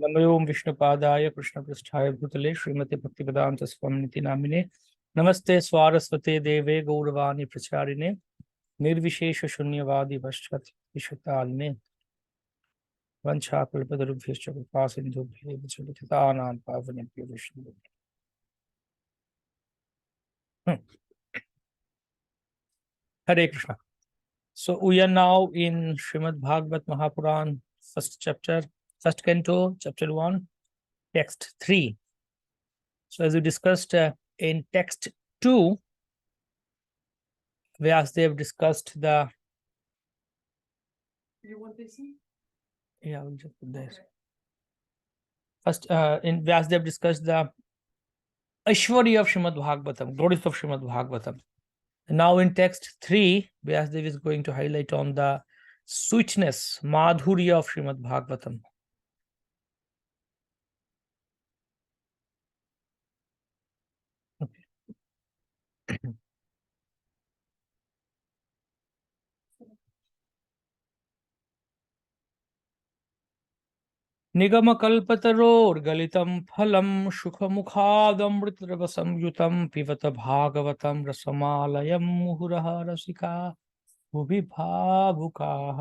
नमो विष्णुपादाय कृष्णपृष्ठाय भूतले श्रीमते भक्तिवेदांत स्वामिनिति नामिने नमस्ते स्वारस्वते देवे गौरवाणी प्रचारिणे निर्विशेष शून्यवादी पश्चात्तालिने वंशाकल्पतरुभ्यश्च कृपा सिन्धुभ्येव च पतितानां पावनेभ्यो वैष्णवेभ्यो। Hare Krishna. So we are now in Srimad Bhagavat Mahapuran, first chapter, first canto, chapter 1, text 3. So as we discussed in text 2, Vyasdev discussed the... You want this? Yeah, I will just put this. First, in Vyasdev discussed the Aishwarya of Srimad Bhagavatam, glories of Srimad Bhagavatam. And now in text 3, Vyasdev is going to highlight on the sweetness, madhurya of Srimad Bhagavatam. Okay. निगमकल्पतरोर्गलितं फलं सुखमुखादमृतद्रवसंयुतं पिबत भागवतं रसमालयं मुहुरः रसिका भुवि भावुकाः.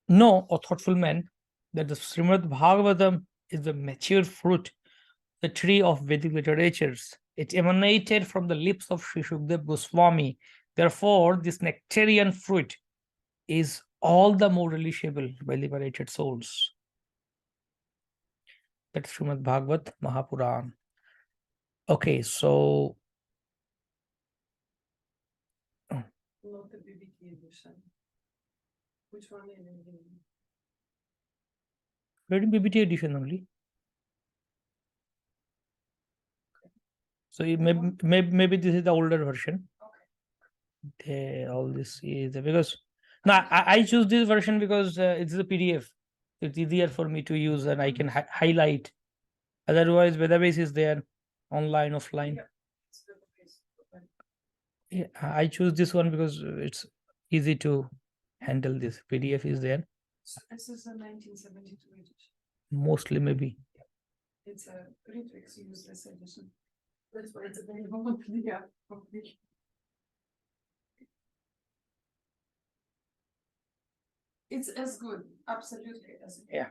Know, O thoughtful man, that the Srimad Bhagavatam is the mature fruit, the tree of Vedic literatures. It emanated from the lips of Sri Shukdev Goswami. Therefore, this nectarian fruit is all the more relishable by liberated souls. That's Srimad Bhagavat Mahapuran. Okay, so... Not the BBT edition. Which one are you reading? Reading BBT edition only. So maybe this is the older version. Okay. All this is because... No, I choose this version because it's a PDF. It's easier for me to use and I can highlight. Otherwise, database is there, online, offline. Yeah, I choose this one because it's easy to handle this. PDF is there. So this is a 1972 edition. Mostly, maybe. It's a Ritwik's useless edition. That's why it's available. Yeah, probably. It's as good, absolutely as good. Yeah.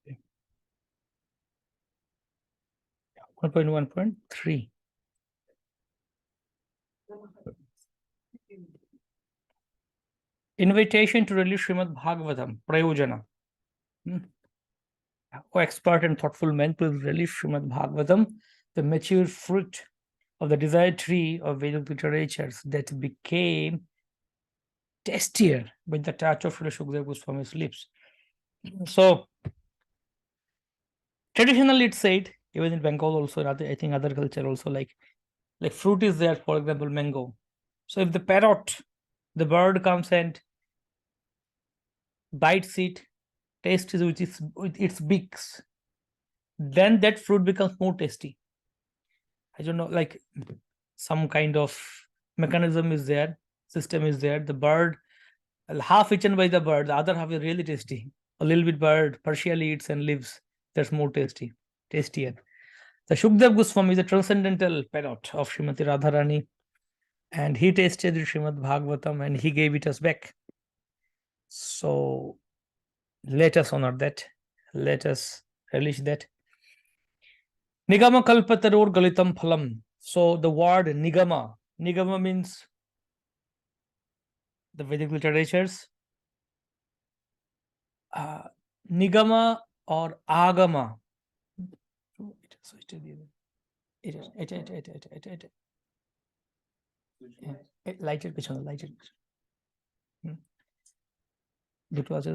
Okay. 1.1.3. Invitation to release Srimad Bhagavatam, Prayojana. O expert and thoughtful man, please release Srimad Bhagavatam, the mature fruit of the desired tree of Vedic literatures that became tastier by the touch of Srila Shukdev Goswami's lips. So, traditionally it's said, even in Bengal also, in other, I think other culture also, like fruit is there, for example, mango. So if the parrot, the bird comes and bites it, tastes it with its beaks, then that fruit becomes more tasty. I don't know, like some kind of mechanism is there, system is there. The bird, half eaten by the bird, the other half is really tasty. A little bit bird partially eats and lives. That's more tastier. The Shukdev Goswami is a transcendental parrot of Srimati Radharani, and he tasted Srimad Bhagavatam and he gave it us back. So let us honor that. Let us relish that. Nigama kalpataror galitam phalam. So the word nigama means the Vedic literatures. Nigama or agama. Lighted. দুটো আছে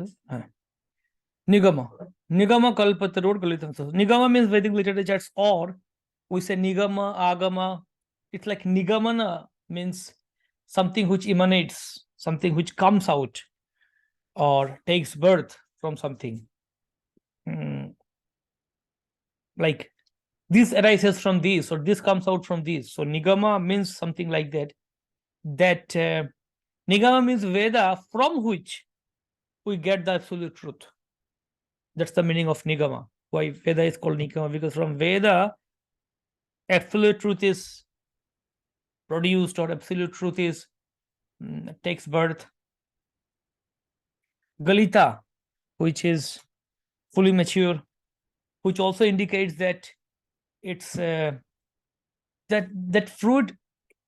Nigama. Nigama kalpatarod galitam. So Nigama means Vedic literature, or we say Nigama, Agama. It's like Nigamana means something which emanates, something which comes out or takes birth from something. Like this arises from this, or this comes out from this. So Nigama means something like that. That Nigama means Veda, from which we get the absolute truth. That's the meaning of Nigama. Why Veda is called Nigama? Because from Veda, absolute truth is produced, or absolute truth is takes birth. Galita, which is fully mature, which also indicates that it's that fruit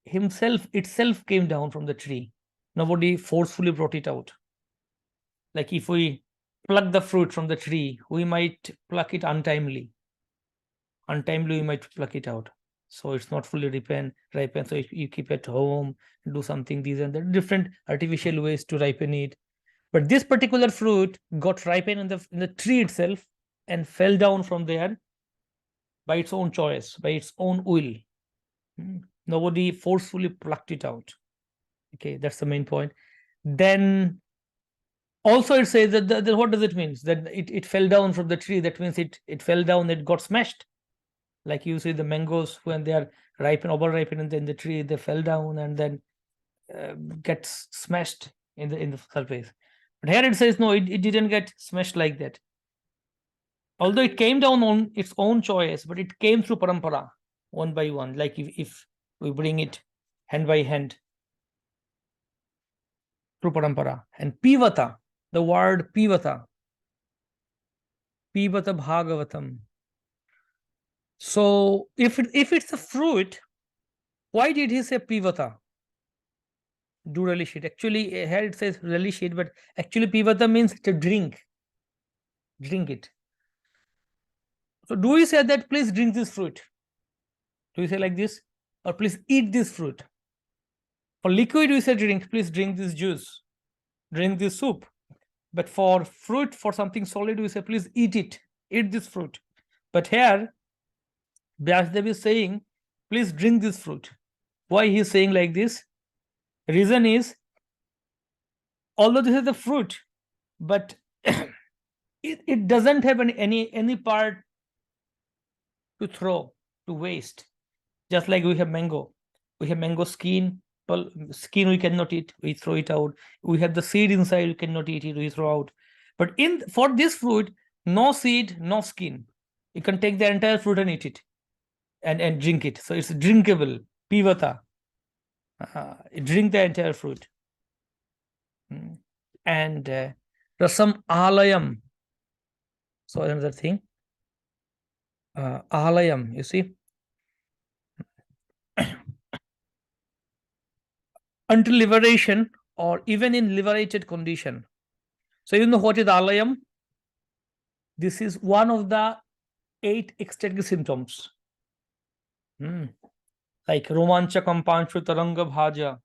itself came down from the tree. Nobody forcefully brought it out. Like if we pluck the fruit from the tree, we might pluck it untimely. Untimely, we might pluck it out. So it's not fully ripen. So if you keep at home, do something, these and that, different artificial ways to ripen it. But this particular fruit got ripened in the tree itself and fell down from there by its own choice, by its own will. Nobody forcefully plucked it out. Okay, that's the main point. Then also it says that what does it mean? That it fell down from the tree. That means it fell down, it got smashed. Like you see the mangoes, when they are ripen, over ripen in the tree, they fell down and then gets smashed in the surface. But here it says no, it didn't get smashed like that. Although it came down on its own choice, but it came through parampara, one by one. Like if we bring it hand by hand through parampara. And pivata, the word pivata bhagavatam. So if it's a fruit, why did he say pivata? Do relish it. Actually, here it says relish it, but actually pivata means to drink. Drink it. So do we say that please drink this fruit? Do we say like this? Or please eat this fruit? For liquid, we say drink, please drink this juice, drink this soup. But for fruit, for something solid, we say please eat it, eat this fruit. But here, Vyasdev is saying, please drink this fruit. Why he is saying like this? Reason is, although this is the fruit, but it doesn't have any part to throw, to waste. Just like we have mango skin we cannot eat, we throw it out. We have the seed inside, we cannot eat it, we throw out. But for this fruit, no seed, no skin, you can take the entire fruit and eat it and drink it. So it's drinkable. Pivata, drink the entire fruit. And rasam alayam. So another thing, alayam, you see, until liberation, or even in liberated condition. So you know what is alayam? This is one of the 8 ecstatic symptoms. Like romancha kampanshu taranga bhaja,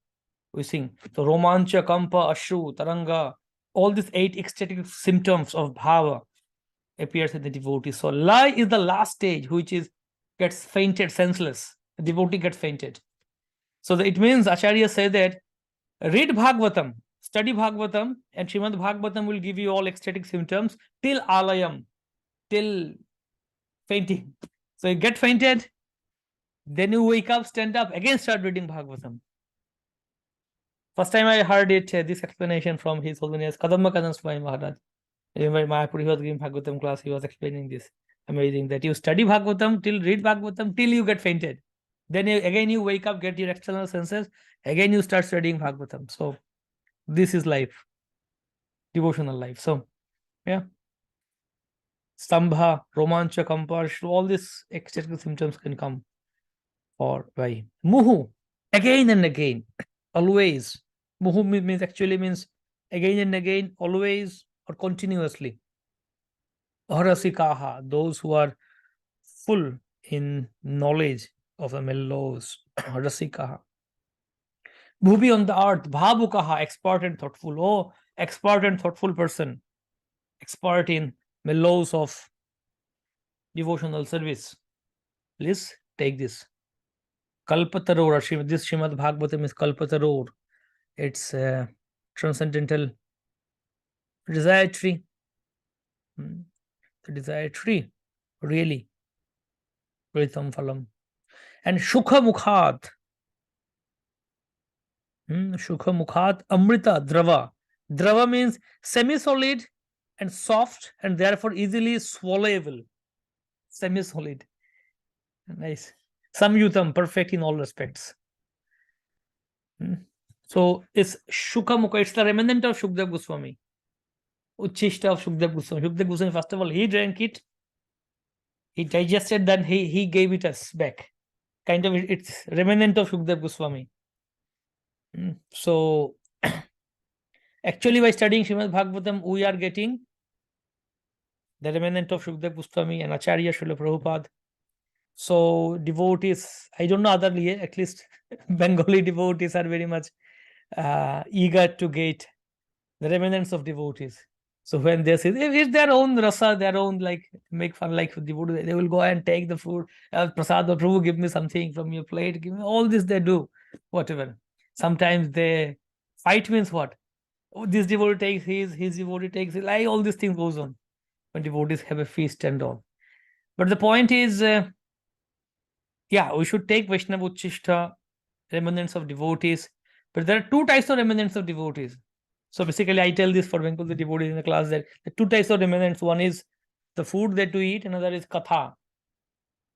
we sing. So romancha kampa ashru taranga, all these 8 ecstatic symptoms of bhava appears in the devotee. So lie is the last stage, which is gets fainted, senseless. The devotee gets fainted. So it means Acharya say that read Bhagavatam, study Bhagavatam, and Srimad Bhagavatam will give you all ecstatic symptoms till alayam, till fainting. So you get fainted, then you wake up, stand up, again start reading Bhagavatam. First time I heard it, this explanation from His Holiness Kadamba Kadan Swami Maharaj. Remember Mahapuri, he was giving Bhagavatam class, he was explaining this. Amazing that you study Bhagavatam till read Bhagavatam till you get fainted. Then again you wake up, get your external senses, again you start studying Bhagavatam. So this is life, devotional life. So yeah, Stambha, Romancha, Kampa, all these ecstatic symptoms can come. Or by Muhu, again and again, always. Muhu means again and again, always or continuously. Harasikaha, those who are full in knowledge of the mellows. Rasikaha. Bhubi on the earth, Bhabukaha, expert and thoughtful. Oh, expert and thoughtful person. Expert in laws of devotional service. Please take this. Kalpataror, this Srimad Bhagavatam is Kalpataror. It's transcendental desire tree. The desire tree, really. Pritam Phalam. And Shukha Mukhat. Shukha Mukhat Amrita Drava. Drava means semi-solid and soft and therefore easily swallowable. Semi-solid. Nice. Samyutam, perfect in all respects. So it's Shukha Mukha, it's the remnant of Shukdev Goswami. Uchishta of Shukdev Goswami. Shukdev Goswami, first of all, he drank it, he digested, then he gave it us back. Kind of, it's remnant of Shukdev Goswami. So actually, by studying Srimad Bhagavatam, we are getting the remnant of Shukdev Goswami and Acharya Srila Prabhupada. So devotees, I don't know otherly, at least Bengali devotees are very much eager to get the remnants of devotees. So when they say it's their own rasa, their own like make fun like devotees, they will go and take the food. Prasad or Prabhu, give me something from your plate. Give me all this. They do whatever. Sometimes they fight means what? Oh, this devotee takes his devotee takes his. Like all these things goes on when devotees have a feast and all. But the point is, yeah, we should take Vaishnava Uchishta, remnants of devotees. But there are two types of remnants of devotees. So basically, I tell this for Bengali devotees in the class that the two types of remnants, one is the food that we eat, another is katha.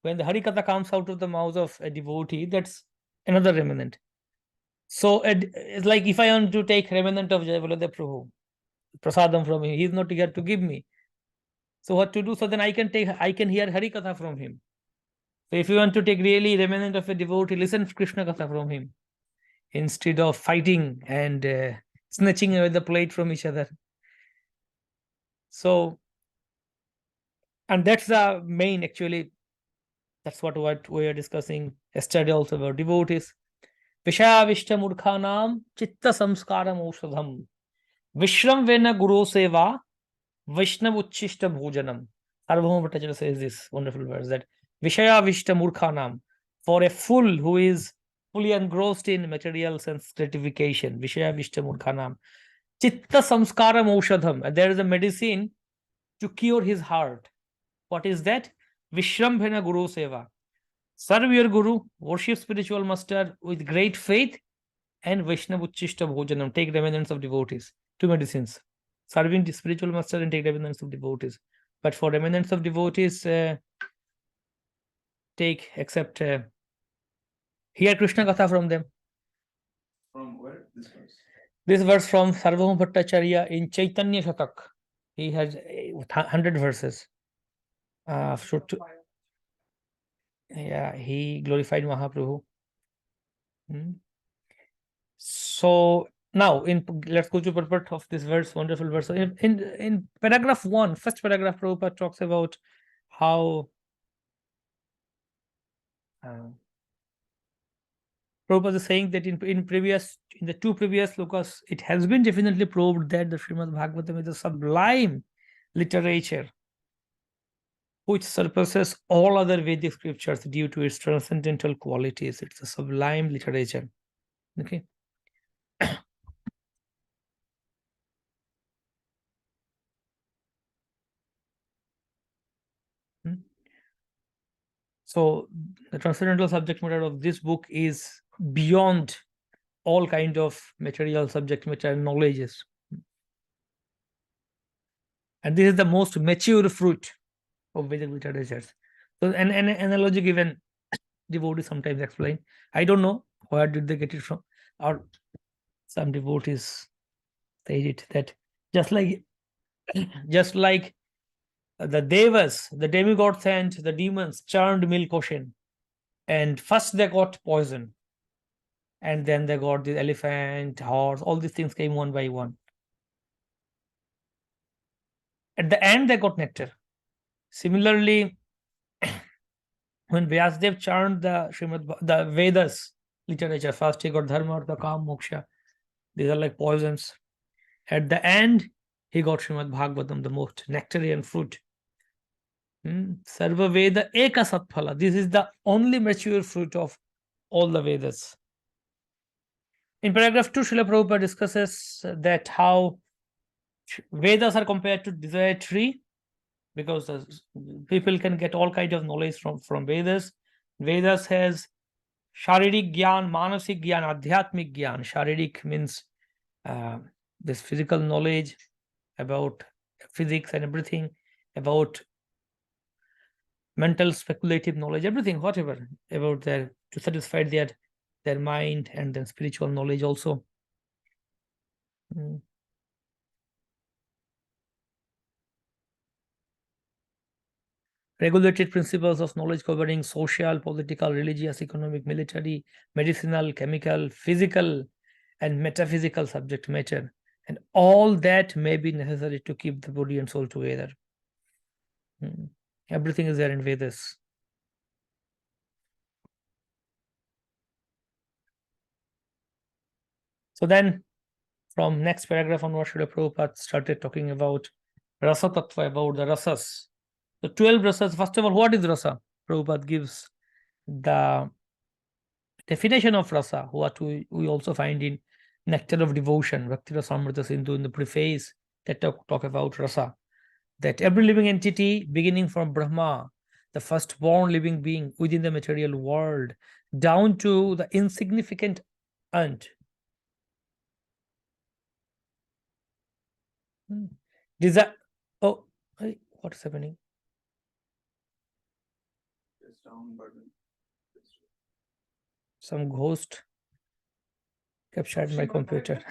When the Hari Katha comes out of the mouth of a devotee, that's another remnant. So it's like if I want to take remnant of Jayavaladev Prabhu, prasadam from him, he's not here to give me. So what to do? So then I can hear Hari Katha from him. So if you want to take really remnant of a devotee, listen to Krishna Katha from him instead of fighting and snatching away the plate from each other. So, and that's the main, actually, that's what we are discussing yesterday also about devotees. Vishayavishta murkhanam chitta samskaram aushadham Vishram vena guru seva Vaishnav uchishta bhojanam. Sarvabhauma Bhattacharya says this wonderful verse that Vishayavishta murkhanam, for a fool who is fully engrossed in material sense gratification, Vishayavishta murkhanam chitta samskaram aushadham, and there is a medicine to cure his heart. What is that? Vishrambhena Guru Seva. Serve your Guru, worship spiritual master with great faith, and Vaishnava Uchishta Bhojanam, take remnants of devotees. Two medicines. Serving the spiritual master and take remnants of devotees. But for remnants of devotees, take except hear Krishna Katha from them. From where? This verse? This verse from Sarvabhauma Bhattacharya in Chaitanya Shatak. He has 100 verses. Yeah, he glorified Mahaprabhu. So now let's go to purport of this verse, wonderful verse. In paragraph 1, first paragraph, Prabhupada talks about how Prabhupada is saying that in the two previous slokas, it has been definitely proved that the Srimad Bhagavatam is a sublime literature which surpasses all other Vedic scriptures due to its transcendental qualities. It's a sublime literature. Okay. So the transcendental subject matter of this book is beyond all kind of material subject matter knowledges. And this is the most mature fruit of Vedic literatures. So an analogy given, devotees sometimes explain. I don't know where did they get it from, or some devotees say it that just like the devas, the demigods and the demons churned milk ocean, and first they got poison, and then they got the elephant, horse, all these things came one by one. At the end, they got nectar. Similarly, when Vyasadev churned the Vedas literature, first he got dharma, artha, kam, moksha. These are like poisons. At the end, he got Srimad Bhagavatam, the most nectarian fruit. Sarva Veda Eka Satphala. This is the only mature fruit of all the Vedas. In paragraph 2, Srila Prabhupada discusses that how Vedas are compared to desire tree, because people can get all kind of knowledge from Vedas. Vedas has Sharirik Gyan, Manasik Gyan, Adhyatmik Gyan. Sharirik means this physical knowledge about physics and everything, about mental speculative knowledge, everything, whatever, about their, to satisfy their mind, and then spiritual knowledge also. Regulated principles of knowledge covering social, political, religious, economic, military, medicinal, chemical, physical, and metaphysical subject matter. And all that may be necessary to keep the body and soul together. Everything is there in Vedas. So then, from next paragraph onward, Srila Prabhupada started talking about rasa tattva, about the rasas. The 12 rasas. First of all, what is rasa? Prabhupada gives the definition of rasa, what we also find in Nectar of Devotion, Bhakti Rasamrita Sindhu, in the preface that talk about rasa. That every living entity, beginning from Brahma, the firstborn living being within the material world, down to the insignificant ant, desire. Oh, what's happening? It's down button. Some ghost captured my Srimad computer.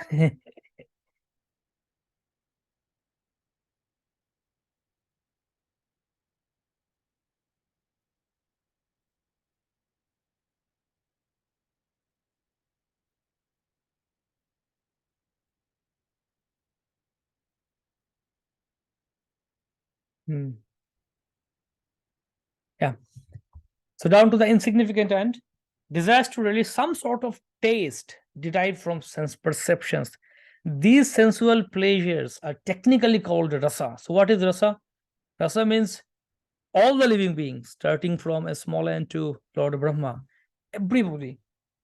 Yeah. So down to the insignificant end, desires to release some sort of taste derived from sense perceptions. These sensual pleasures are technically called rasa. So what is rasa? Rasa means all the living beings, starting from a small ant to Lord Brahma. Everybody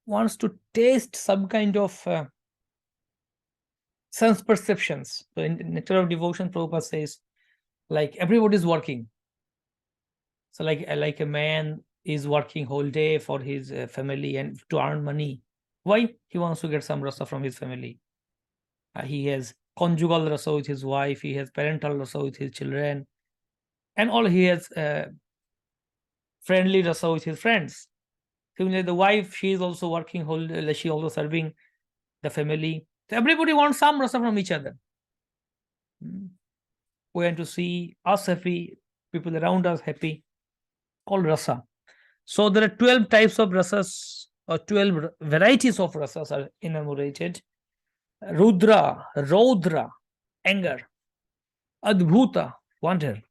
wants to taste some kind of sense perceptions. So in Nectar of Devotion, Prabhupada says, like everybody is working. So like a man is working whole day for his family and to earn money. Why? He wants to get some rasa from his family. He has conjugal rasa with his wife. He has parental rasa with his children. And all he has friendly rasa with his friends. Similarly, the wife, she is also working whole day. She also serving the family. So everybody wants some rasa from each other. We want to see us happy, people around us happy, called rasa. So there are 12 types of rasas, or 12 varieties of rasas are enumerated. Rudra, Rodra, anger. Adbhuta, wonder.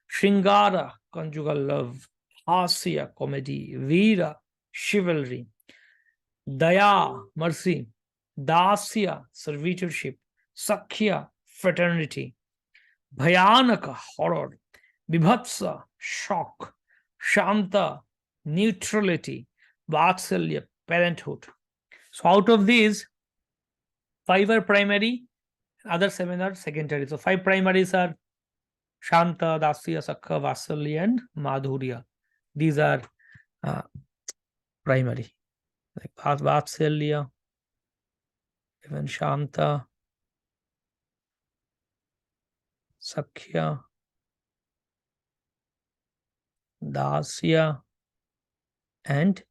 Shringara, conjugal love. Hasya, comedy. Veera, chivalry. Daya, mercy. Dasya, servitorship. Sakhya, fraternity. Bhayanaka, horror. Bibhatsa, shock. Shanta, neutrality. Vatsalya, parenthood. So out of these, 5 are primary, other 7 are secondary. So 5 primaries are Shanta, Dasya, Sakha, Vatsalya, and Madhurya. These are primary. Like Vatsalya, even Shanta, Sakhya, Dasya, and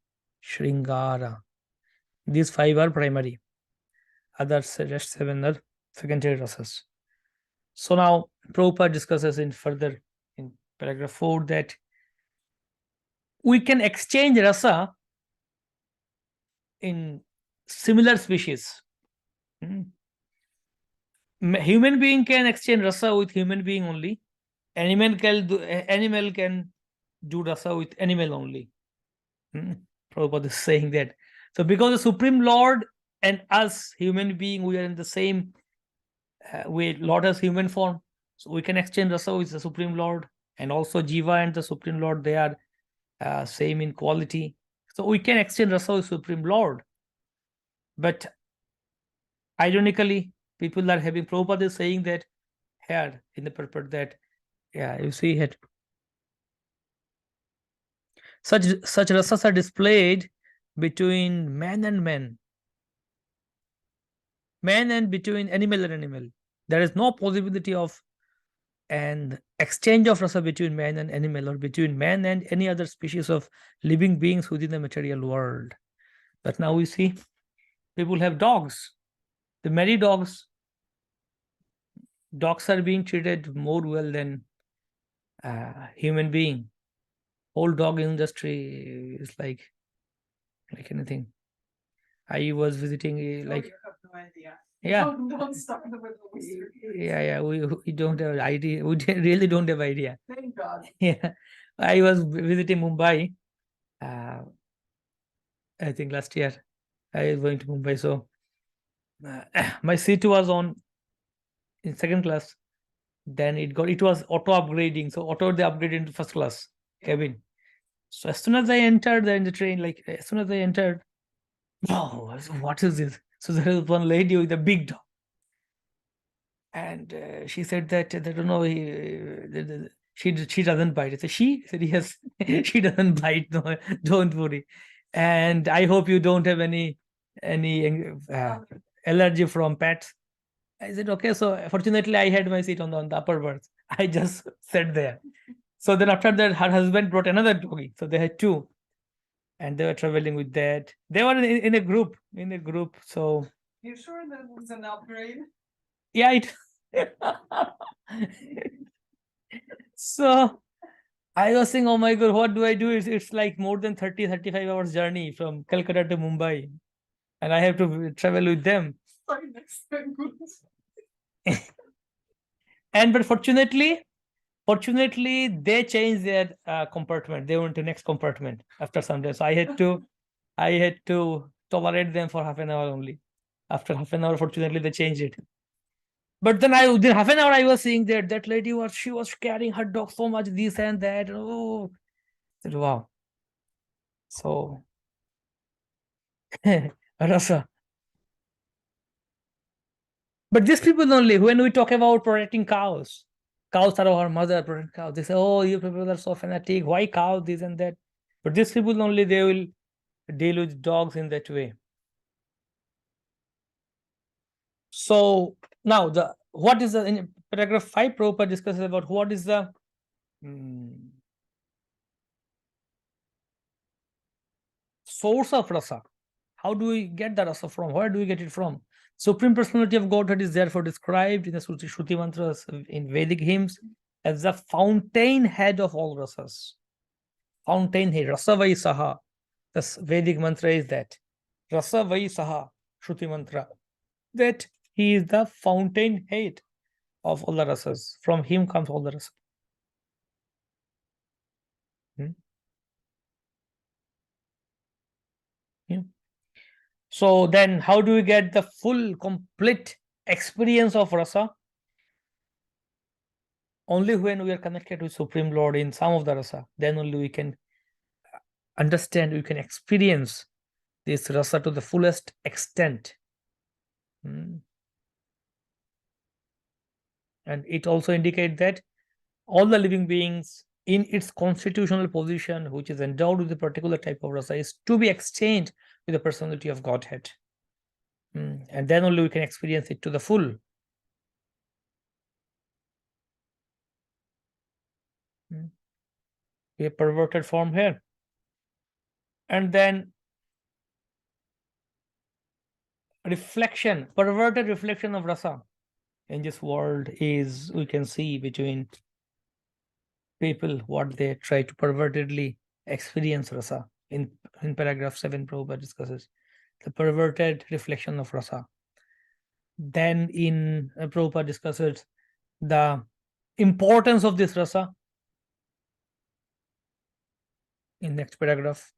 Shringara. These 5 are primary. Others, rest 7 are secondary rasas. So now Prabhupada discusses in further in paragraph 4 that we can exchange rasa in similar species. Human being can exchange rasa with human being only. Animal can do rasa with animal only. Prabhupada is saying that. So because the Supreme Lord and us, human being, we are in the same with Lord as human form. So we can exchange rasa with the Supreme Lord, and also Jiva and the Supreme Lord, they are same in quality. So we can exchange rasa with Supreme Lord. But ironically, people are having, Prabhupada is saying that here in the purport that, yeah, you see it. Such rasas are displayed between man and man and between animal and animal. There is no possibility of an exchange of rasa between man and animal, or between man and any other species of living beings within the material world. But now we see people have dogs. The many dogs are being treated more well than human being. Whole dog industry is like anything. I was visiting Oh, you have no idea. yeah. Don't start with the mystery. Yeah, we don't have idea. We really don't have idea. Thank God. Yeah, I was visiting Mumbai. I think last year I was going to Mumbai, so my seat was on in second class. Then it was auto upgrading, so auto they upgraded into first class cabin. So as soon as I entered in the train, like as soon as I entered, wow, what is this? So there was one lady with a big dog, and she said that I don't know, she doesn't bite. I said, she said, yes, she doesn't bite. No, don't worry. And I hope you don't have any allergy from pets. I said, okay. So fortunately, I had my seat on the upper berth. I just sat there. So then after that, her husband brought another doggy. So they had two, and they were traveling with that. They were in a group. So You sure that was an upgrade? yeah, it. So I was saying, oh my God, what do I do? It's like more than 35 hours journey from Calcutta to Mumbai, and I have to travel with them. Sorry, next time, good. But fortunately, they changed their compartment. They went to next compartment after some days. So I had to tolerate them for half an hour only. After half an hour, fortunately, they changed it. But then within half an hour, I was seeing that lady was carrying her dog so much, this and that. Oh, I said, wow. So rasa. But these people only, when we talk about protecting cows are our mother, protect cows. They say, oh, you people are so fanatic. Why cows, this and that? But these people only, they will deal with dogs in that way. So now what is in paragraph 5, Prabhupada discusses about what is the source of rasa. How do we get the rasa from? Where do we get it from? Supreme Personality of Godhead is therefore described in the Shruti mantras in Vedic hymns as the fountain head of all rasas. Fountain head, rasa vai saha. The Vedic mantra is that rasa vai saha, Shruti mantra, that he is the fountain head of all the rasas. From him comes all the rasas. Yeah. So then how do we get the full, complete experience of rasa? Only when we are connected with Supreme Lord in some of the rasa, then only we can understand, we can experience this rasa to the fullest extent. And it also indicates that all the living beings in its constitutional position, which is endowed with a particular type of rasa, is to be exchanged with the personality of Godhead. And then only we can experience it to the full. A perverted form here. And then perverted reflection of rasa in this world is, we can see between people what they try to pervertedly experience rasa. In paragraph 7, Prabhupada discusses the perverted reflection of rasa. Then in Prabhupada discusses the importance of this rasa in next paragraph.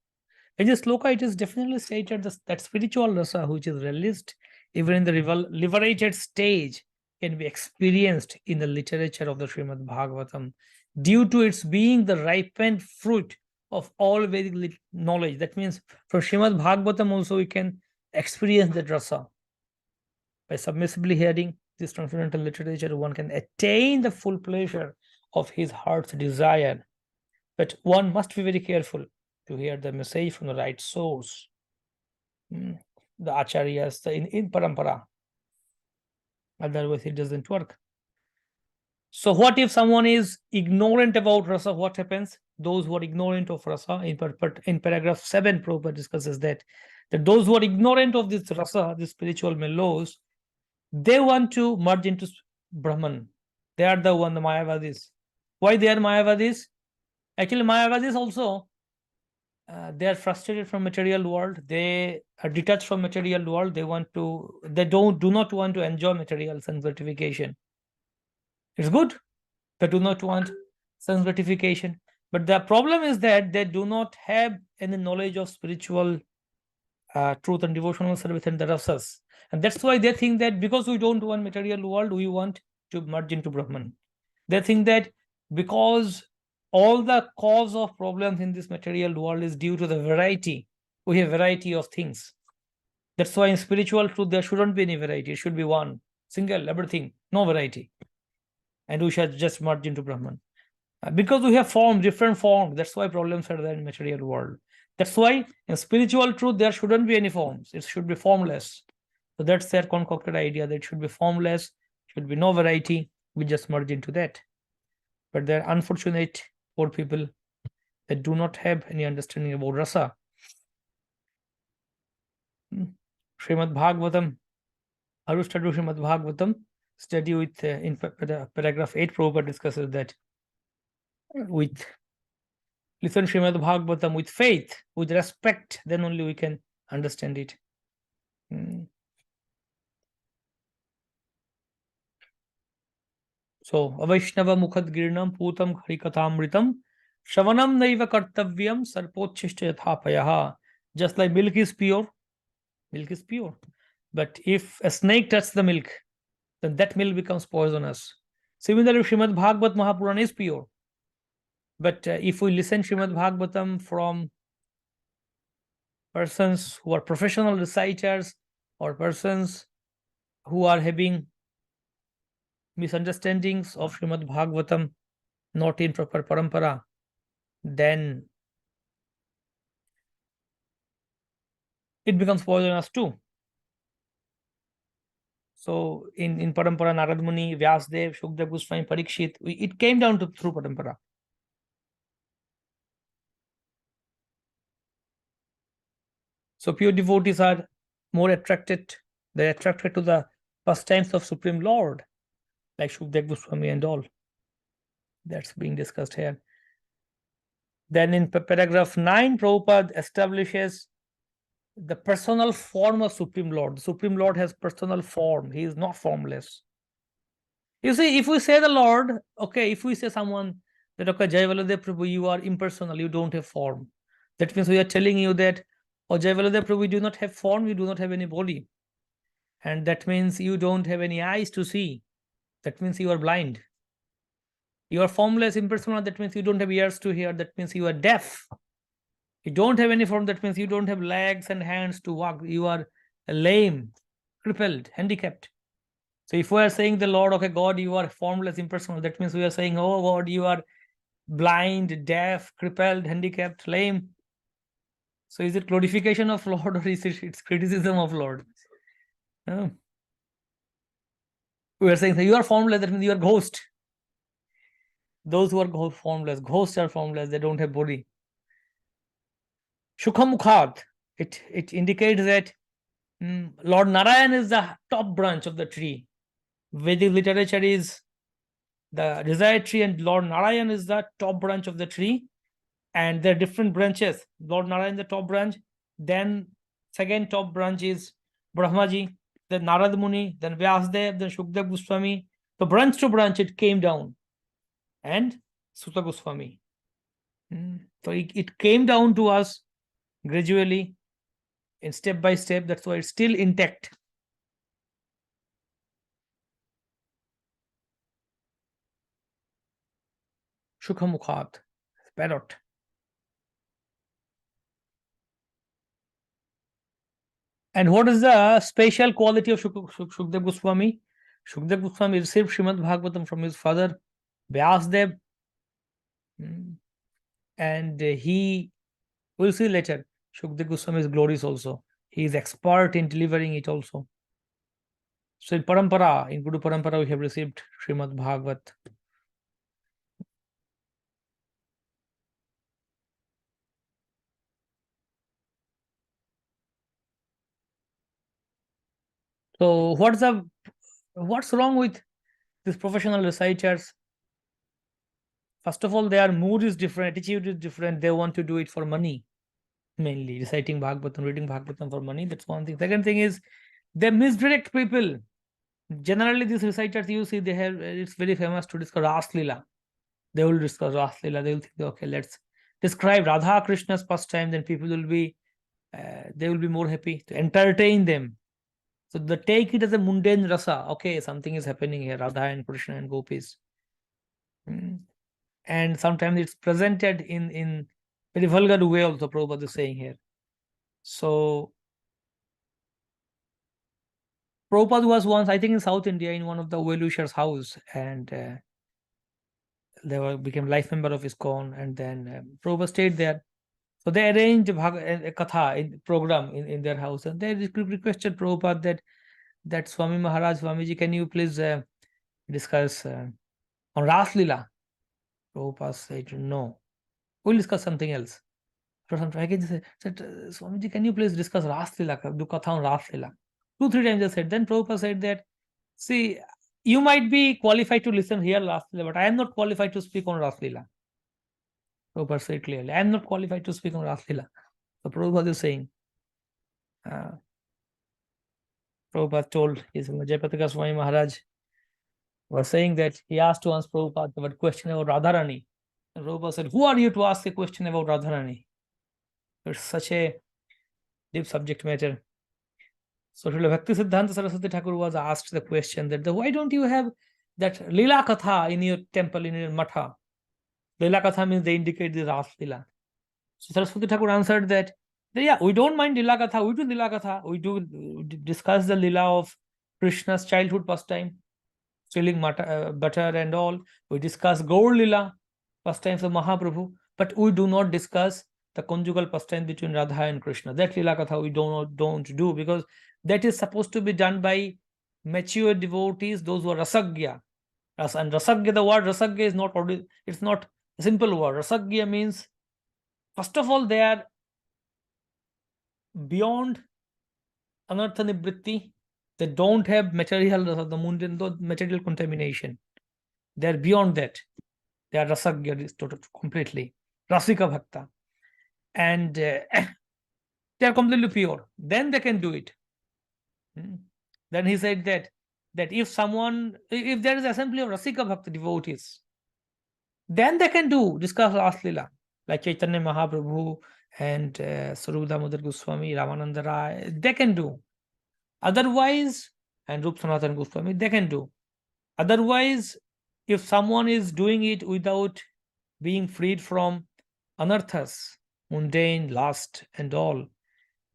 In this sloka, it is definitely stated that spiritual rasa, which is released even in the liberated stage, can be experienced in the literature of the Srimad Bhagavatam due to its being the ripened fruit of all Vedic knowledge. That means from Srimad Bhagavatam also we can experience that rasa. By submissively hearing this transcendental literature, one can attain the full pleasure of his heart's desire. But one must be very careful to hear the message from the right source. The acharyas, in parampara. Otherwise, it doesn't work. So, what if someone is ignorant about rasa? What happens? Those who are ignorant of rasa, in paragraph 7, Prabhupada discusses that those who are ignorant of this rasa, the spiritual mellows, they want to merge into Brahman. They are the Mayavadis. Why they are Mayavadis? Actually, Mayavadis also, they are frustrated from material world. They are detached from material world. They do not want to enjoy material sense gratification. It's good. They do not want sense gratification. But the problem is that they do not have any knowledge of spiritual truth and devotional service and the rasas. And that's why they think that because we don't want material world, we want to merge into Brahman. They think that because all the cause of problems in this material world is due to the variety. We have variety of things. That's why in spiritual truth, there shouldn't be any variety. It should be one, single, everything, no variety. And we should just merge into Brahman. Because we have forms, different forms. That's why problems are there in material world. That's why in spiritual truth, there shouldn't be any forms. It should be formless. So that's their concocted idea that it should be formless, should be no variety. We just merge into that. But they're unfortunate poor people that do not have any understanding about rasa. Srimad Bhagavatam, how to study Srimad Bhagavatam? Study with, in paragraph 8, Prabhupada discusses that with listen Srimad Bhagavatam with faith, with respect, then only we can understand it. So, Avaishnava Mukhad Girnam Putam Harikatamritam Shavanam Naiva Kartavyam Sarpochishta Yathapayaha. Just like milk is pure. But if a snake touches the milk, then that milk becomes poisonous. Similarly, Srimad Bhagavat Mahapurana is pure. But if we listen Srimad Bhagavatam from persons who are professional reciters or persons who are having misunderstandings of Srimad Bhagavatam, not in proper parampara, then it becomes poisonous too. So in parampara, Narad Muni, Vyasdev, Shukdev Goswami, Parikshit, it came down to through parampara. So pure devotees are more attracted. They're attracted to the pastimes of Supreme Lord, like Shukdev Goswami and all. That's being discussed here. Then in paragraph 9, Prabhupada establishes the personal form of Supreme Lord. The Supreme Lord has personal form. He is not formless. You see, if we say the Lord, okay, if we say someone that, okay, Jai Valadev Prabhu, you are impersonal, you don't have form. That means we are telling you that, oh, Jai Valadev Prabhu, you do not have form, you do not have any body. And that means you don't have any eyes to see. That means you are blind. You are formless, impersonal, that means you don't have ears to hear. That means you are deaf. You don't have any form, that means you don't have legs and hands to walk. You are lame, crippled, handicapped. So if we are saying the Lord, okay, God, you are formless, impersonal, that means we are saying, oh God, you are blind, deaf, crippled, handicapped, lame. So is it glorification of Lord or is it criticism of Lord? No. We are saying, you are formless, that means you are ghost. Those who are formless, ghosts are formless, they don't have body. Shukhamukhat, it indicates that Lord Narayan is the top branch of the tree. Vedic literature is the desired tree and Lord Narayan is the top branch of the tree. And there are different branches. Lord Narayan the top branch. Then second top branch is Brahmaji, then Narad Muni, then Vyasdev, then Shukdev Goswami. So branch to branch it came down. And Suta Goswami. So it came down to us gradually in step by step. That's why it's still intact. Shukhamukhat, parrot. And what is the special quality of Shukdev Goswami? Shukdev Goswami received Srimad Bhagavatam from his father, Vyasdev. And he, we'll see later, Shukdev Goswami is glorious also. He is expert in delivering it also. So in Parampara, in Guru Parampara, we have received Srimad Bhagavat. So what's wrong with these professional reciters? First of all, their mood is different, attitude is different. They want to do it for money, mainly reciting Bhagavatam, reading Bhagavatam for money. That's one thing. Second thing is they misdirect people. Generally, these reciters you see, they have, it's very famous to discuss Ras Leela. They will discuss Ras Leela. They will think, okay, let's describe Radha Krishna's pastime. Then people will be, they will be more happy to entertain them. So they take it as a mundane rasa. Okay, something is happening here, Radha and Krishna and gopis. And sometimes it's presented in very vulgar way also, Prabhupada is saying here. So Prabhupada was once, I think, in South India in one of the well-wishers' house, and they became life member of ISKCON, and then Prabhupada stayed there. So they arranged a katha program in their house, and they requested Prabhupada that Swami Maharaj, Swamiji, can you please discuss on Ras Leela? Prabhupada said, no, we'll discuss something else. For some time, I said, Swamiji, can you please discuss Ras Leela, do katha on Ras Leela? 2-3 times they said. Then Prabhupada said that, see, you might be qualified to listen here Ras Leela, but I am not qualified to speak on Ras Leela. Prabhupada said clearly, I am not qualified to speak on Ras Leela. So Prabhupada is saying, Prabhupada told his Jayapataka Swami Maharaj was saying that he asked to answer Prabhupada about question about Radharani. And Prabhupada said, who are you to ask a question about Radharani? It's such a deep subject matter. So Srila Bhakti Siddhanta Saraswati Thakur was asked the question that why don't you have that Leela Katha in your temple, in your matha? Leela Katha means they indicate the Ras Leela. So Saraswati Thakur answered that, yeah, we don't mind Leela Katha, we do Leela Katha, we do discuss the Leela of Krishna's childhood pastime, stealing butter and all. We discuss Gaur Leela, pastimes of Mahaprabhu, but we do not discuss the conjugal pastime between Radha and Krishna. That Leela Katha we don't do, because that is supposed to be done by mature devotees, those who are rasagya. And rasagya, the word rasagya is not already, it's not a simple word. Rasagya means, first of all, they are beyond anartha nibritti. They don't have material, the mundane, material contamination. They are beyond that. They are rasagya completely. Rasika bhakta. And they are completely pure. Then they can do it. Then he said that if there is assembly of Rasika Bhakta devotees, then they can discuss Ras Leela, like Chaitanya Mahaprabhu and Sarup Damodar Goswami, Ramananda Rai, they can do. Otherwise, and Rup Sanatana Goswami, they can do. Otherwise, if someone is doing it without being freed from anarthas, mundane, lust, and all,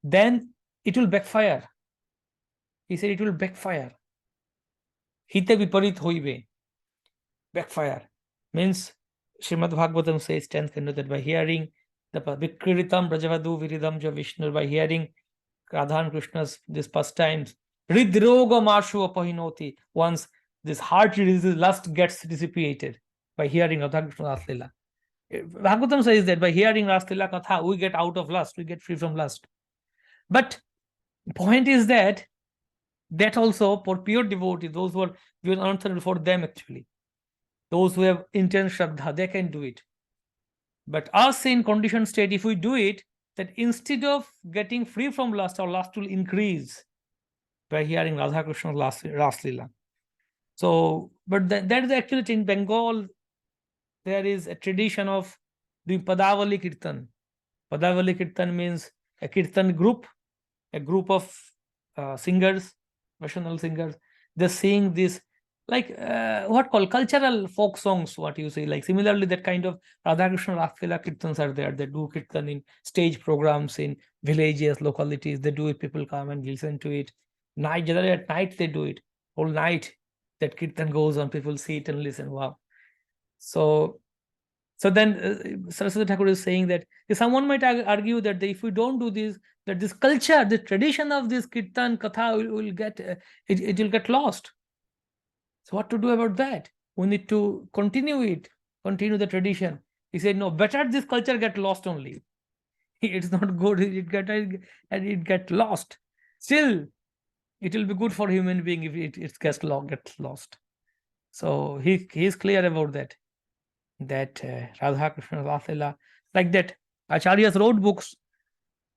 then it will backfire. He said it will backfire. Hite viparit hoibe. Backfire. Means Srimad Bhagavatam says 10th canto that by hearing the Vikritam Brajavadu Viridam Ja Vishnu, by hearing Radha and Krishna's these pastimes, Ridroga Marshu Apahinoti, once this heart disease, lust gets dissipated by hearing Radha Krishna Ras Leela. Bhagavatam says that by hearing Ras Leela Katha, we get out of lust, we get free from lust. But the point is that also for pure devotees, those who are answered for them actually, those who have intense Shraddha, they can do it. But us in conditioned state, if we do it, that instead of getting free from lust, our lust will increase by hearing Radha Krishna's Ras Leela. So, but that is actually in Bengal, there is a tradition of doing Padavali Kirtan. Padavali Kirtan means a Kirtan group, a group of singers, Vaishnava singers. They sing this like what called cultural folk songs, what you say. Like similarly, that kind of Radha Krishna Rafila Kirtans are there. They do Kirtan in stage programs in villages, localities. They do it, people come and listen to it. Night, generally at night they do it. Whole night that Kirtan goes on, people sit and listen. Wow. So then Saraswati Thakur is saying that someone might argue that if we don't do this, that this culture, the tradition of this Kirtan Katha will get, it will get lost. So what to do about that? We need to continue it, continue the tradition. He said, no, better this culture get lost only. It's not good, it get lost. Still, it will be good for human being if it gets lost. So he is clear about that. That Radha Krishna Rasila, like that. Acharyas wrote books.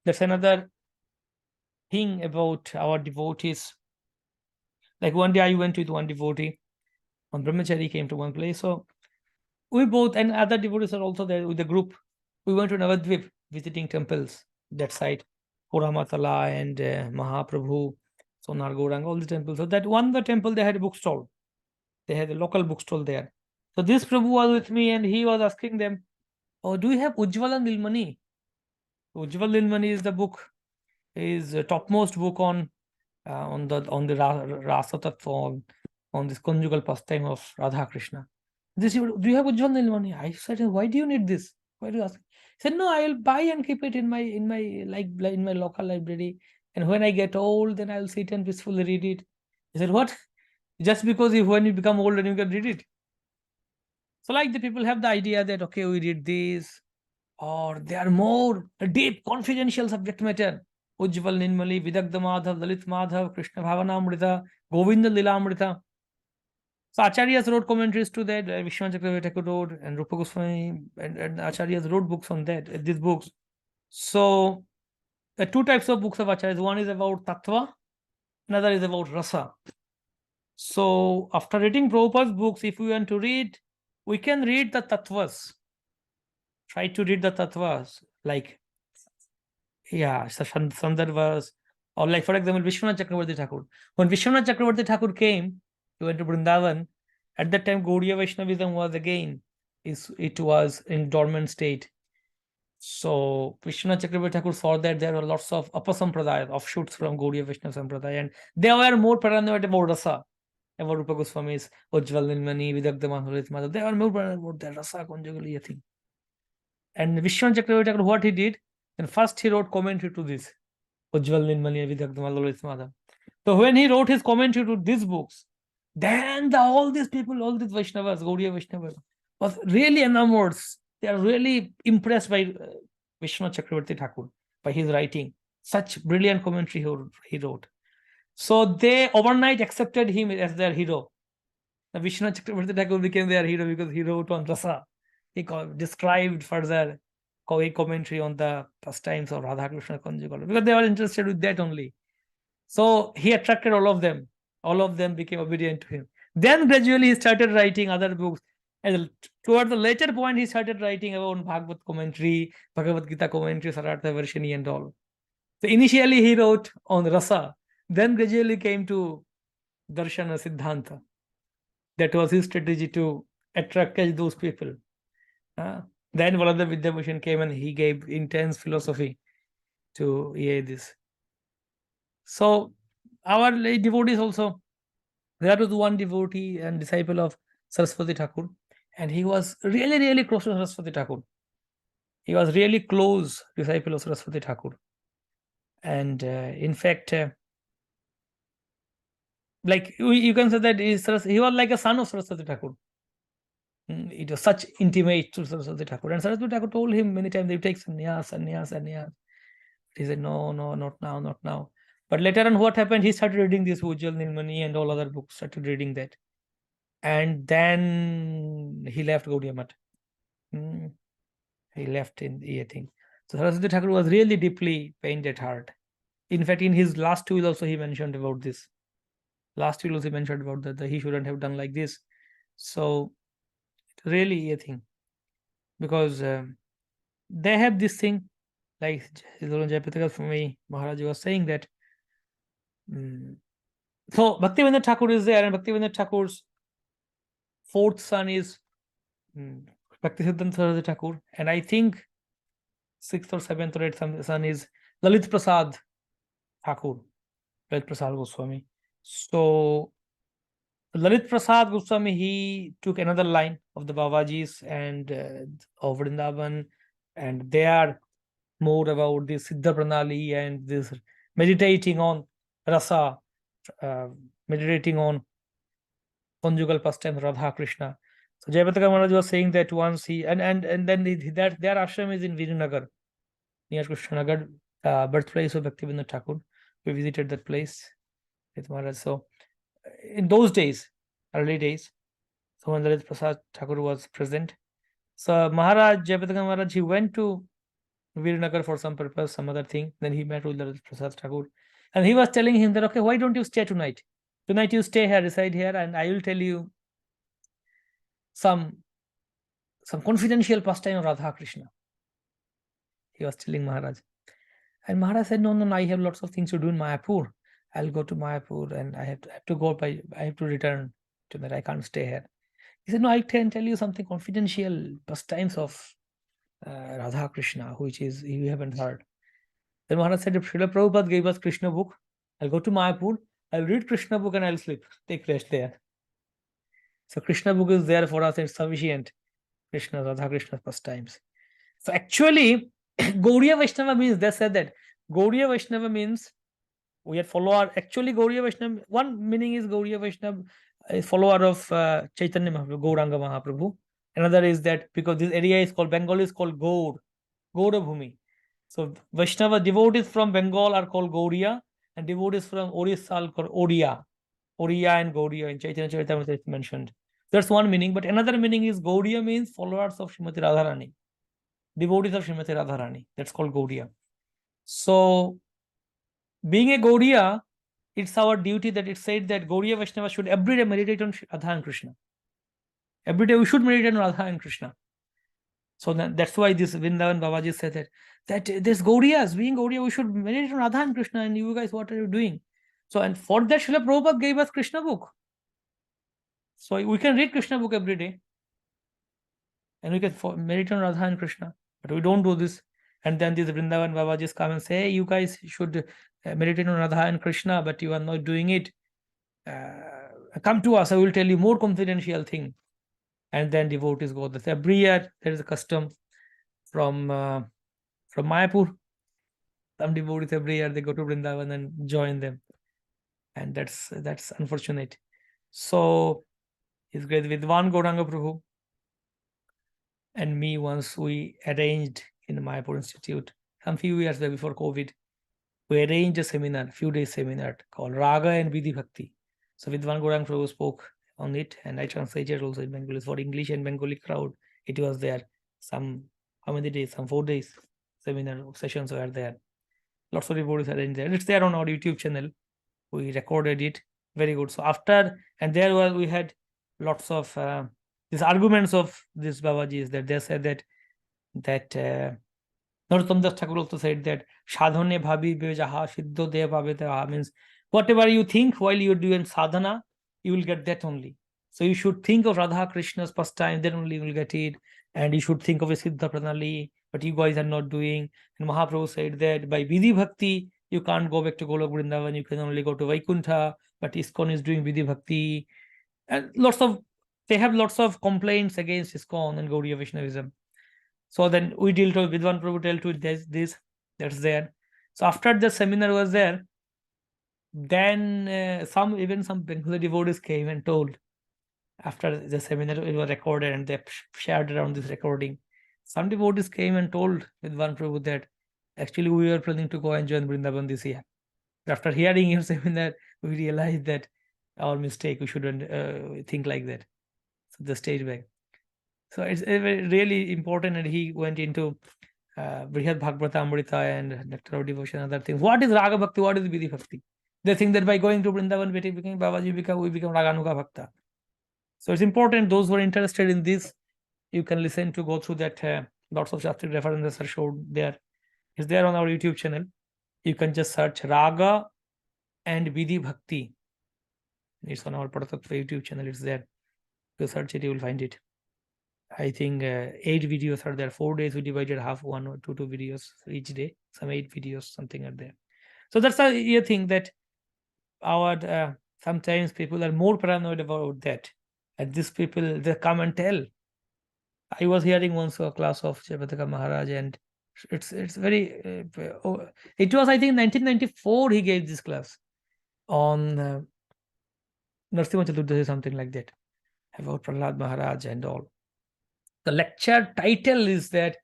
That's another thing about our devotees. Like one day I went with one devotee on Brahmachari, came to one place. So we both and other devotees are also there with the group. We went to Navadvip visiting temples that side, Puramatala and Mahaprabhu, Sonar Gaurang, all the temples. So that one the temple they had a bookstall. They had a local bookstall there. So this Prabhu was with me and he was asking them, oh, do you have Ujjvala Nilmani? Ujjvala Nilmani is the book, is a topmost book on the Rasa Tattva, on this conjugal pastime of Radha Krishna. This, do you have Ujjwal Nilmani? I said, why do you need this? Why do you ask? He said, no, I will buy and keep it in my in my local library. And when I get old, then I will sit and peacefully read it. He said, what? Just because when you become old and you can read it. So like the people have the idea that okay, we read this, or they are more deep, confidential subject matter. Ujjwal Nilmani, Vidagdha Madhav, Lalit Madhav, Krishna Bhavanamrita, Govinda Lilamrita. So Acharyas wrote commentaries to that, Vishwanath Chakravarti Thakur wrote, and Rupa Goswami and Acharyas wrote books on that, these books. So there are two types of books of Acharyas. One is about Tattva, another is about Rasa. So after reading Prabhupada's books, if we want to read, we can read the Tattvas. Try to read the Tattvas, like, yeah, Sandarbhas, or like for example, Vishwanath Chakravarti Thakur. When Vishwanath Chakravarti Thakur came, he went to Vrindavan. At that time, Gaudiya Vaishnavism was again, it was in dormant state. So Vishwanath Chakravarti Thakur saw that there were lots of Apasampradaya, offshoots from Gaudiya Vaishnava Sampradaya, and they were more paranoid about Rasa, about Rupa Goswami's Ujjwal Nilmani, Vidagdha Madhav, Madhav. They were more paranoid about that Rasa conjugally, I think. And Vishwanath Chakravarti Thakur, what he did, then first he wrote commentary to this, Ujjwal Nilmani, Vidagdha Madhav. So when he wrote his commentary to these books, then all these people, all these Vaishnavas, Gaudiya Vaishnavas, was really enamored. They are really impressed by Vishwanath Chakravarti Thakur, by his writing. Such brilliant commentary he wrote. So they overnight accepted him as their hero. The Vishwanath Chakravarti Thakur became their hero because he wrote on Rasa. He described further commentary on the pastimes of Radha Krishna conjugal, because they were interested with that only. So he attracted all of them. All of them became obedient to him. Then gradually he started writing other books. And toward the later point, he started writing about Bhagavad commentary, Bhagavad Gita commentary, Sarartha Varshini and all. So initially he wrote on Rasa, then gradually came to Darshana Siddhanta. That was his strategy to catch those people. Then Valada Vidyabhushan came and he gave intense philosophy to this. So our devotees also, there was one devotee and disciple of Saraswati Thakur, and he was really, really close to Saraswati Thakur. He was really close disciple of Saraswati Thakur. And in fact, like you can say that he was like a son of Saraswati Thakur. It was such intimate to Saraswati Thakur. And Saraswati Thakur told him many times, you take sannyas. He said, no, not now, not now. But later on, what happened? He started reading this Ujjwal Nilmani and all other books, started reading that. And then he left Gaudiya Math. He left in the thing. So Saraswati Thakur was really deeply pained at heart. In fact, in his last will also he mentioned about this. Last will also he mentioned about that he shouldn't have done like this. So really a thing. Because they have this thing, like Jayapataka for me, Maharaj was saying that. So Bhaktivinoda Thakur is there, and Bhaktivinoda Thakur's fourth son is Bhakti Siddhanta Saraswati Thakur, and I think sixth or seventh or eighth son is Lalit Prasad Thakur, Lalit Prasad Goswami. So Lalit Prasad Goswami, he took another line of the Babajis and of Vrindavan, and they are more about this Siddha Pranali and this meditating on rasa, meditating on conjugal pastime Radha Krishna. So Jayapataka Maharaj was saying that once he and then that their ashram is in Virinagar, near Krishnanagar, birthplace of Bhaktivinoda Thakur. We visited that place with Maharaj. So in those days, early days, so when Lalit Prasad Thakur was present, so Maharaj, Jayapataka Maharaj, he went to Virinagar for some purpose, some other thing. Then he met with Lalit Prasad Thakur, and he was telling him that, okay, why don't you stay tonight? Tonight you stay here, reside here, and I will tell you some confidential pastime of Radha Krishna. He was telling Maharaj. And Maharaj said, no, I have lots of things to do in Mayapur. I'll go to Mayapur and I have to return to that. I can't stay here. He said, no, I can tell you something confidential, pastimes of Radha Krishna, which is you haven't heard. Then Maharaj said, if Srila Prabhupada gave us Krishna book, I'll go to Mayapur, I'll read Krishna book and I'll sleep, take rest there. So Krishna book is there for us, it's sufficient. Krishna, Radha Krishna's pastimes. So actually, Gauriya Vaishnava means, they said that Gauriya Vaishnava means we are follower. Actually, Gauriya Vaishnava, one meaning is Gauriya Vaishnava is follower of Chaitanya Mahaprabhu, Gauranga Mahaprabhu. Another is that because this area is called, Bengal is called Gaur, Gauravbhumi. So Vaishnava devotees from Bengal are called Gauriya, and devotees from Orissa are called Oriya. Oriya and Gauriya in Chaitanya Charitamrita is mentioned. That's one meaning. But another meaning is Gauriya means followers of Srimati Radharani, devotees of Srimati Radharani. That's called Gauriya. So being a Gauriya, it's our duty that it said that Gauriya Vaishnava should every day meditate on Radha and Krishna. Every day we should meditate on Radha and Krishna. So that's why this Vrindavan Babaji said that this Gauriyas, being Gauriya, we should meditate on Radha and Krishna, and you guys, what are you doing? So, and for that, Srila Prabhupada gave us Krishna book. So we can read Krishna book every day, and we can meditate on Radha and Krishna, but we don't do this. And then these Vrindavan Babajis come and say, hey, you guys should meditate on Radha and Krishna, but you are not doing it. Come to us, I will tell you more confidential thing. And then devotees go this. Every year there is a custom from Mayapur. Some devotees every year they go to Vrindavan and join them. And that's unfortunate. So it's great. With one Gauranga Prabhu and me, once we arranged in the Mayapur Institute, some few years before COVID, we arranged a seminar, few days seminar called Raga and Vidhi Bhakti. So Vidwan Gauranga Prabhu spoke on it, and I translated also in Bengali for English and Bengali crowd. It was there. Some 4 days seminar sessions were there. Lots of devotees arranged there. It's there on our YouTube channel. We recorded it. Very good. So after, and there was, we had lots of these arguments of these Babajis that they said that Narottam Das Thakur also said that sadhane bhabi bejaha siddho de bhabe means whatever you think while you're doing sadhana, you will get that only. So you should think of Radha Krishna's pastime, then only you will get it. And you should think of a Siddha Pranali, but you guys are not doing. And Mahaprabhu said that by Vidhi Bhakti, you can't go back to Golok Vrindavan, you can only go to Vaikuntha, but ISKCON is doing Vidhi Bhakti. And they have lots of complaints against ISKCON and Gaudiya Vaishnavism. So then we dealt with Vidwan Prabhu, dealt with this, that's there. So after the seminar was there, then some Bengali devotees came and told, after the seminar it was recorded and they shared around this recording, some devotees came and told Vidwan Prabhu that actually we were planning to go and join Vrindavan this year. After hearing your seminar, we realized that our mistake, we shouldn't think like that. So the stage back. So it's really important, and he went into Brihad Bhagavata Amrita and Nectar of Devotion and other things. What is Raga Bhakti? What is Vidhi Bhakti? They think that by going to Vrindavan, we become Raganuga Bhakta. So it's important, those who are interested in this, you can listen to, go through that. Lots of Shastric references are showed there. It's there on our YouTube channel. You can just search Raga and Vidhi Bhakti. It's on our Paratattva YouTube channel, it's there. you search it, you will find it. I think 8 videos are there. 4 days we divided half, 1 or 2 videos each day. Some 8 videos, something are there. So that's a you think that our sometimes people are more paranoid about that. And these people, they come and tell. I was hearing once a class of Jayapataka Maharaj, and it's very. It was I think 1994 he gave this class on Narasimha Chaturdasi, something like that, about Prahlad Maharaj and all. The lecture title is that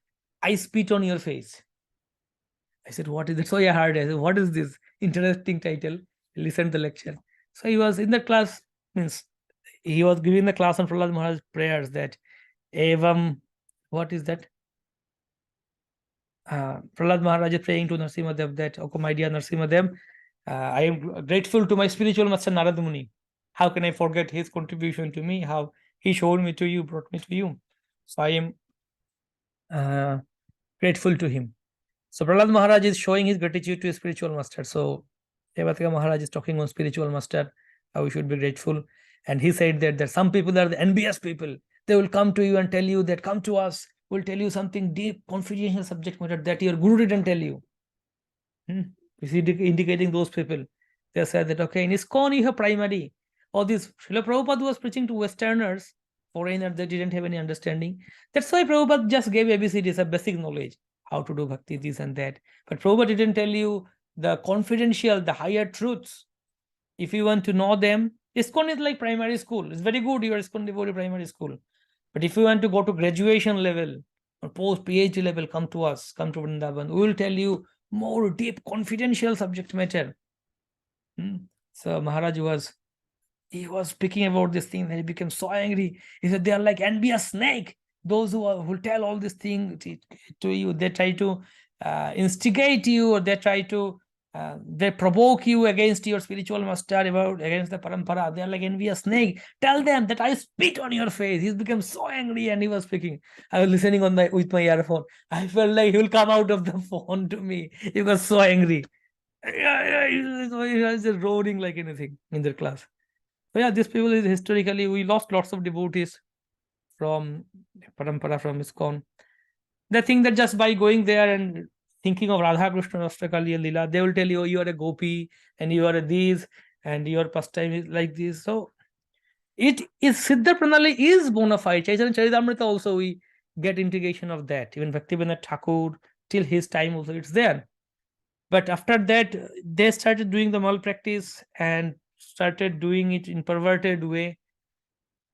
I spit on your face. I said, what is it? So I heard. I said, what is this interesting title? Listen to the lecture. So he was in the class, means he was giving the class on Prahlad Maharaj prayers that Evam, what is that? Prahlad Maharaj is praying to Narasimha Dev that, oh my dear Narasimha Dev, I am grateful to my spiritual master Narad Muni. How can I forget his contribution to me? How he showed me to you, brought me to you. So I am grateful to him. So Prahlad Maharaj is showing his gratitude to his spiritual master. So Devataka Maharaj is talking on spiritual master, how we should be grateful. And he said that some people are the envious people. They will come to you and tell you that come to us, we'll tell you something deep, confidential subject matter that your guru didn't tell you. Is he indicating those people? They said that, okay, in ISKCON you have primary. All this, Srila Prabhupada was preaching to Westerners, foreigners, they didn't have any understanding. That's why Prabhupada just gave ABCDs, a basic knowledge, how to do bhakti, this and that. But Prabhupada didn't tell you the confidential, the higher truths. If you want to know them, ISKCON is like primary school. It's very good, your ISKCON devotee primary school. But if you want to go to graduation level or post PhD level, come to us, come to Vrindavan. We will tell you more deep, confidential subject matter. So Maharaj was speaking about this thing, and he became so angry. He said, they are like envious snake. Those who tell all these things to you, they try to instigate you, or they try to they provoke you against your spiritual master, against the parampara. They are like envious snake. Tell them that I spit on your face. He became so angry, and he was speaking. I was listening with my earphone. I felt like he will come out of the phone to me. He was so angry. He was just roaring like anything in their class. So yeah, these people is historically, we lost lots of devotees from parampara, from ISKCON. They think that just by going there and thinking of Radha Krishna, Rastakali and Lila, they will tell you, oh, you are a gopi and you are a this and your pastime is like this. So it is Siddha Pranali is bona fide. Chaitanya Charitamrita also we get integration of that. Even Bhaktivinoda Thakur, till his time also it's there. But after that, they started doing the malpractice and started doing it in perverted way.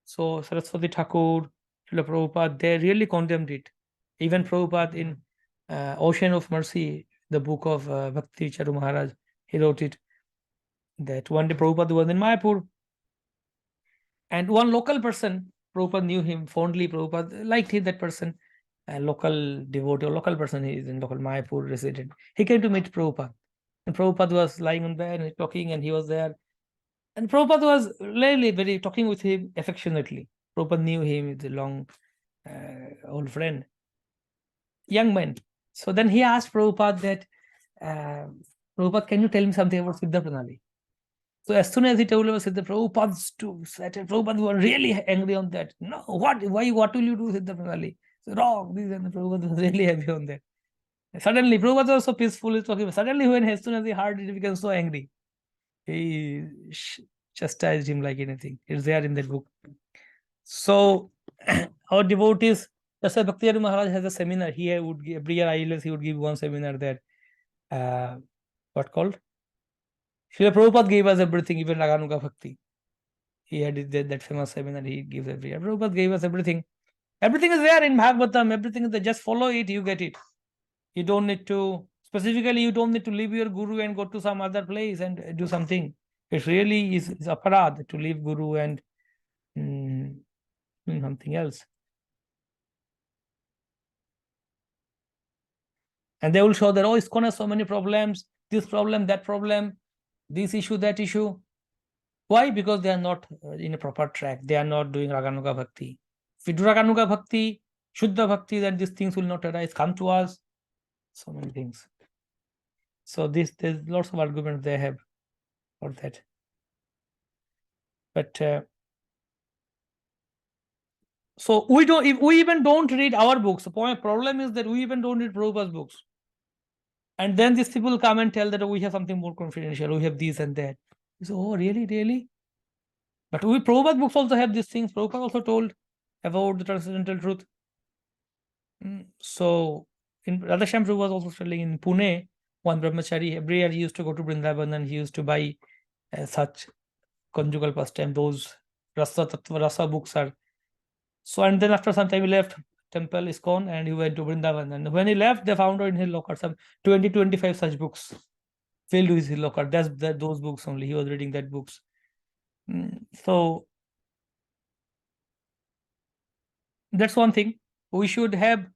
So Saraswati Thakur, Srila Prabhupada, they really condemned it. Even Prabhupada in Ocean of Mercy, the book of Bhakti Charu Maharaj, he wrote it that one day Prabhupada was in Mayapur, and one local person, Prabhupada knew him fondly, Prabhupada liked him, that person, a local devotee, or local person, he is in local Mayapur resident. He came to meet Prabhupada. And Prabhupada was lying on bed and talking, and he was there. And Prabhupada was really very talking with him affectionately. Prabhupada knew him, he's a long old friend, young man. So then he asked Prabhupada that, Prabhupada, can you tell me something about Siddha Pranali? So as soon as he told about Siddha, Prabhupada was really angry on that. No, what will you do Siddha Pranali? So wrong, this, and Prabhupada was really happy on that. Suddenly, Prabhupada was so peaceful, talking. Suddenly, as soon as he heard it, he became so angry. He chastised him like anything. It's there in that book. So, our devotees, that's why Bhakti Maharaj has a seminar. He would give, every year he would give one seminar there. What called? Srila Prabhupada gave us everything, even Raganuga Bhakti. He had that famous seminar he gives every year. Prabhupada gave us everything. Everything is there in Bhagavatam. Everything is there. Just follow it, you get it. You don't need to, specifically, you don't need to leave your guru and go to some other place and do something. It really is aparad to leave guru and something else. And they will show that, oh, ISKCON has so many problems, this problem, that problem, this issue, that issue. Why? Because they are not in a proper track. They are not doing Raganuga Bhakti. If we do Raganuga Bhakti, Shuddha Bhakti, then these things will not arise. Come to us. So many things. So there's lots of arguments they have for that. But So we don't, if we even don't read our books. The problem is that we even don't read Prabhupada's books. And then these people come and tell that, oh, we have something more confidential, we have this and that. You say, oh, really, really? But Prabhupada books also have these things. Prabhupada also told about the transcendental truth. So in Radhashyam Prabhu was also telling in Pune, one brahmachari, every year he used to go to Vrindavan and he used to buy such conjugal pastime. Those Rasa Tattva, Rasa books are. So, and then after some time he left temple ISKCON and he went to Vrindavan. And when he left, they found in his locker some 20-25 such books filled with his locker. Those books only. He was reading that books. So that's one thing. We should have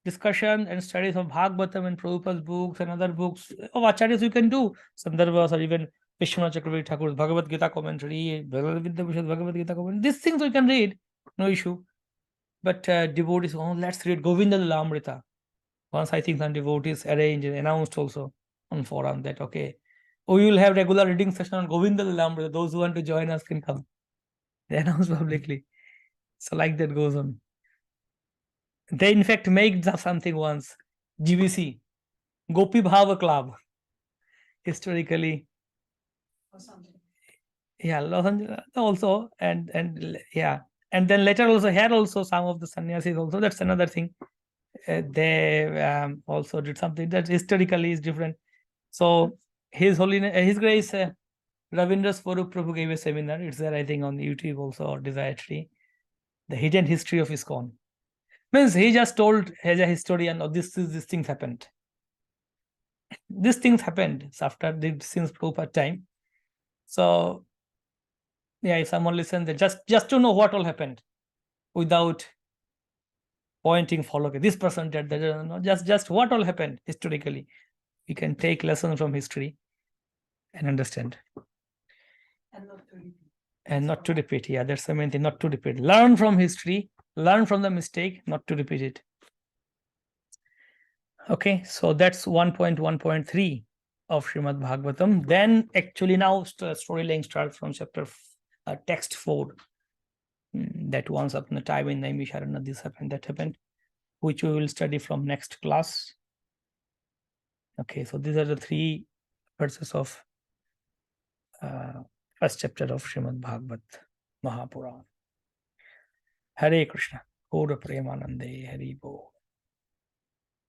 discussion and studies of Bhagavatam and Prabhupada's books and other books of Acharyas you can do. Sandarbhas or even Vishwanath Chakravarti Thakur's Bhagavad Gita commentary, Bhagavad Gita commentary. These things we can read, no issue. But devotees, oh, let's read Govinda Lilamrita. Once I think some devotees arranged and announced also on forum that, okay, we will have regular reading session on Govinda Lilamrita. Those who want to join us can come. They announce publicly. So like that goes on. They in fact make something once, GBC, Gopi Bhava Club, historically. Or something. Yeah, Los Angeles also, and yeah, and then later also here also some of the sannyasis also. That's another thing. They also did something that historically is different. So His Holiness, His Grace Ravindra Swarup Prabhu gave a seminar. It's there, I think, on YouTube also or Desire Tree. The hidden history of ISKCON. Means he just told as a historian, oh, these things happened. These things happened after since Prabhupada time. So yeah, if someone listens, just to know what all happened without pointing, follow, okay, this person did that, no, just what all happened historically. We can take lessons from history and understand. And not to repeat. And not to repeat. Yeah, that's the main thing, not to repeat. Learn from history, learn from the mistake, not to repeat it. Okay, so that's 1.1.3 of Srimad Bhagavatam. Then actually now storyline starts from chapter text 4. That once upon a time in Naimisharana, this happened, that happened, which we will study from next class. Okay, so these are the 3 verses of first chapter of Srimad Bhagavat Mahapurana. Hare Krishna. Gaura Premanande Hari Bo.